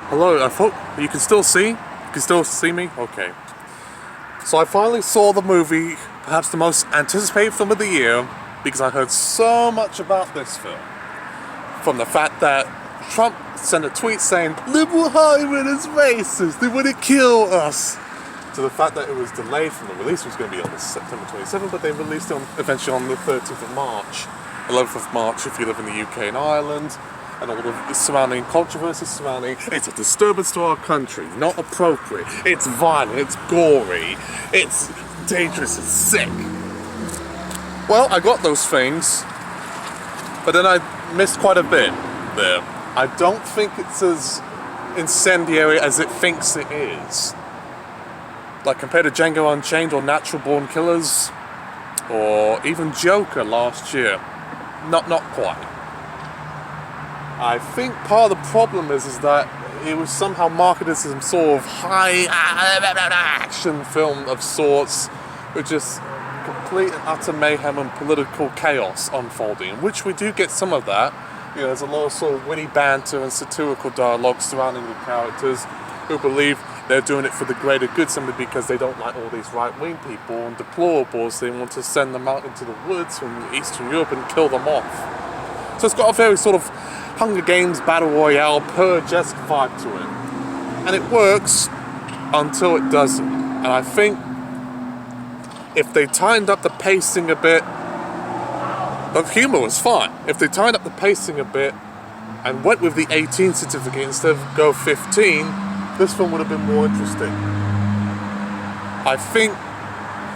Hello, I thought you can still see? You can still see me? Okay. So I finally saw the movie, perhaps the most anticipated film of the year, because I heard so much about this film. From the fact that Trump sent a tweet saying, "Liberal Hollywood is racist, they want to kill us," to the fact that it was delayed from the release. It was going to be on September 27th, but they released it eventually on the 13th of March, 11th of March if you live in the UK and Ireland, and all the surrounding controversies surrounding it's a disturbance to our country, not appropriate, it's violent, it's gory, it's dangerous, it's sick. Well, I got those things, but then I missed quite a bit there. I don't think it's as incendiary as it thinks it is. Like compared to Django Unchained or Natural Born Killers, or even Joker last year. Not quite. I think part of the problem is that it was somehow marketed as some sort of high action film of sorts, with just complete and utter mayhem and political chaos unfolding, in which we do get some of that. You know, there's a lot of sort of witty banter and satirical dialogue surrounding the characters who believe they're doing it for the greater good simply because they don't like all these right-wing people and deplorables. They want to send them out into the woods from Eastern Europe and kill them off. So it's got a very sort of Hunger Games Battle Royale Purge-esque vibe to it. And it works until it doesn't. And I think if they tightened up the pacing a bit, the humor was fine. If they tightened up the pacing a bit and went with the 18 certificate instead of go 15, this film would have been more interesting. I think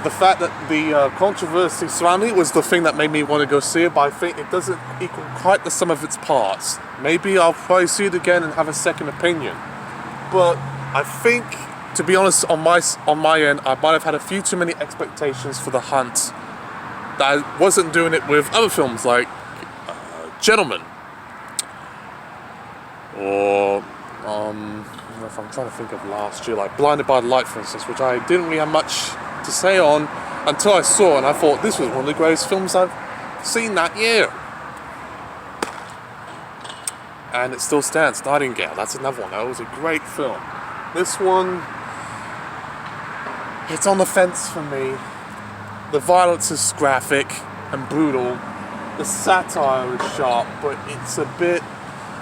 the fact that the controversy surrounding it was the thing that made me want to go see it, but I think it doesn't equal quite the sum of its parts. Maybe I'll probably see it again and have a second opinion. But I think, to be honest, on my end, I might have had a few too many expectations for The Hunt. That I wasn't doing it with other films like Gentleman, or if I'm trying to think of last year, like Blinded by the Light, for instance, which I didn't really have much to say on until I saw it, and I thought this was one of the greatest films I've seen that year. And it still stands. Nightingale, that's another one. That was a great film. This one, it's on the fence for me. The violence is graphic and brutal. The satire is sharp, but it's a bit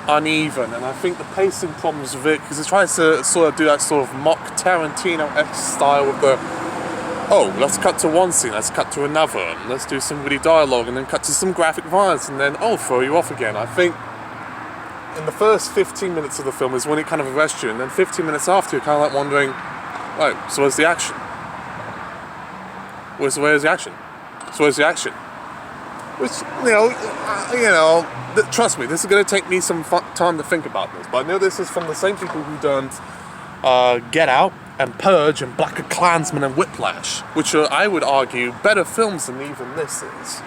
uneven, and I think the pacing problems with it, because it tries to sort of do that sort of mock Tarantino-esque style with the, oh, let's cut to one scene, let's cut to another, and let's do some witty dialogue, and then cut to some graphic violence, and then, oh, throw you off again. I think in the first 15 minutes of the film is when it kind of arrests you, and then 15 minutes after you're kind of like wondering, right, so where's the action? Where's the action? So where's the action? Which, trust me, this is going to take me some time to think about this, but I know this is from the same people who done Get Out and Purge and Black Klansman and Whiplash, which are, I would argue, better films than even this is.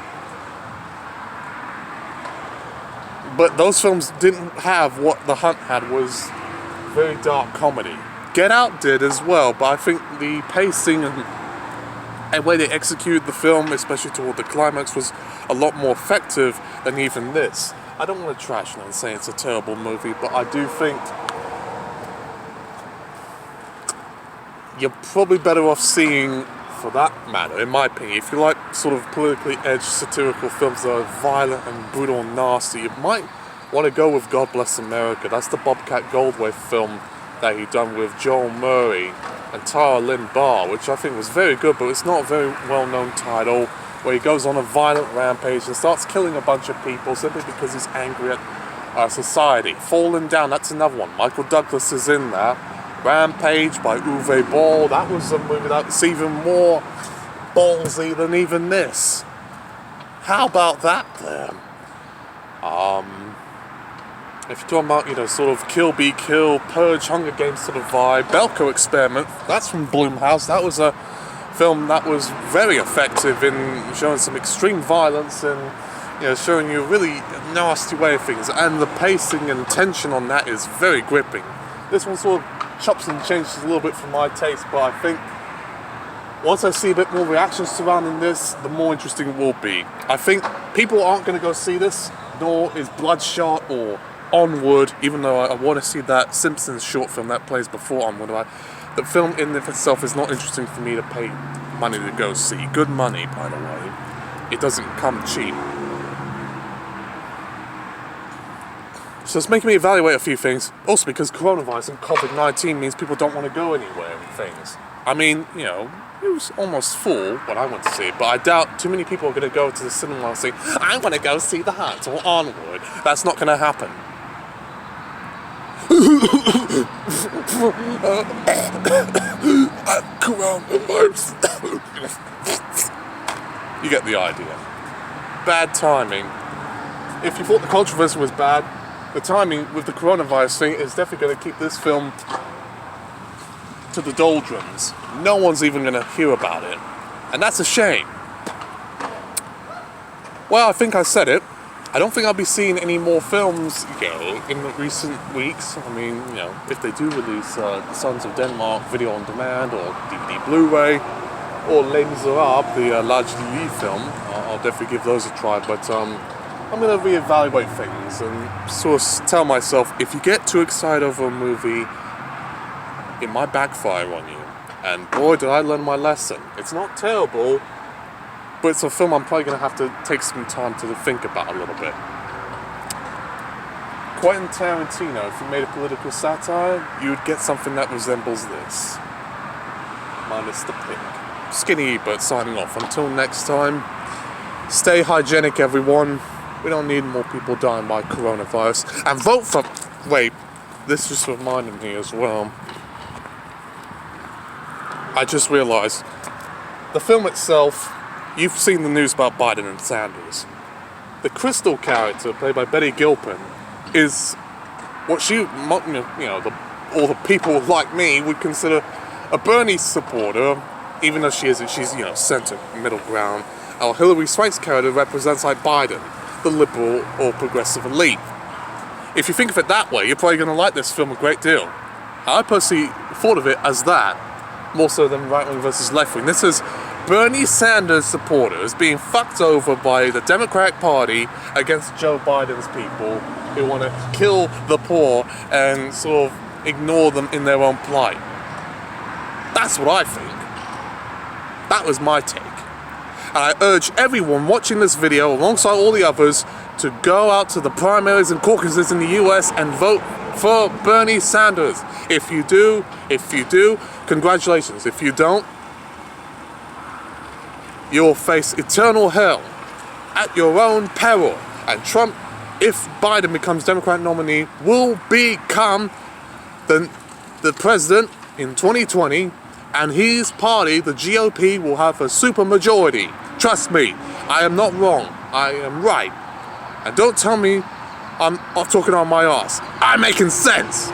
But those films didn't have what The Hunt had, was very dark comedy. Get Out did as well, but I think the pacing and way they executed the film, especially toward the climax, was a lot more effective than even this. I don't want to trash it and say it's a terrible movie, but I do think you're probably better off seeing, for that matter, in my opinion, if you like sort of politically edged satirical films that are violent and brutal and nasty, you might want to go with God Bless America. That's the Bobcat Goldthwait film that he done with Joel Murray and Tara Lynn Barr, which I think was very good, but it's not a very well-known title, where he goes on a violent rampage and starts killing a bunch of people simply because he's angry at our society. Falling Down, that's another one. Michael Douglas is in that. Rampage by Uwe Boll, that was a movie that's even more ballsy than even this. How about that then? If you're talking about, sort of Kill Be Kill, Purge, Hunger Games sort of vibe, Belko Experiment, that's from Blumhouse. That was a film that was very effective in showing some extreme violence and, showing you a really nasty way of things. And the pacing and tension on that is very gripping. This one sort of chops and changes a little bit for my taste, but I think once I see a bit more reaction surrounding this, the more interesting it will be. I think people aren't going to go see this, nor is Bloodshot or Onward, even though I want to see that Simpsons short film that plays before Onward, the film in itself is not interesting for me to pay money to go see. Good money, by the way. It doesn't come cheap. So it's making me evaluate a few things. Also because coronavirus and COVID-19 means people don't want to go anywhere and things. I mean, you know, it was almost full when I went to see it, but I doubt too many people are going to go to the cinema and say, I want to go see The Hunt or Onward. That's not going to happen. Coronavirus. You get the idea. Bad timing. If you thought the controversy was bad, the timing with the coronavirus thing is definitely going to keep this film to the doldrums. No one's even going to hear about it. And that's a shame. Well, I think I said it. I don't think I'll be seeing any more films, you know, in the recent weeks. I mean, you know, if they do release The Sons of Denmark video on demand or DVD Blu-ray or Les Miserables, the largely Lee film, I'll definitely give those a try. But I'm going to reevaluate things and sort of tell myself, if you get too excited over a movie, it might backfire on you. And boy, did I learn my lesson. It's not terrible, but it's a film I'm probably going to have to take some time to think about a little bit. Quentin Tarantino, if he made a political satire, you would get something that resembles this. Minus the pig. Skinny but signing off. Until next time, stay hygienic, everyone. We don't need more people dying by coronavirus. And vote for... Wait, this just reminded me as well. I just realised, the film itself, you've seen the news about Biden and Sanders. The Crystal character, played by Betty Gilpin, is what she, you know, all the people like me would consider a Bernie supporter, even though she's, you know, centre, middle ground. Our Hillary Swank's character represents like Biden, the liberal or progressive elite. If you think of it that way, you're probably going to like this film a great deal. I personally thought of it as that, more so than right wing versus left wing. This is Bernie Sanders supporters being fucked over by the Democratic Party against Joe Biden's people who want to kill the poor and sort of ignore them in their own plight. That's what I think. That was my take. And I urge everyone watching this video, alongside all the others, to go out to the primaries and caucuses in the US and vote for Bernie Sanders. If you do, congratulations. If you don't, you'll face eternal hell at your own peril. And Trump, if Biden becomes Democrat nominee, will become the president in 2020, and his party, the GOP, will have a supermajority. Trust me, I am not wrong. I am right. And don't tell me I'm talking on my ass. I'm making sense.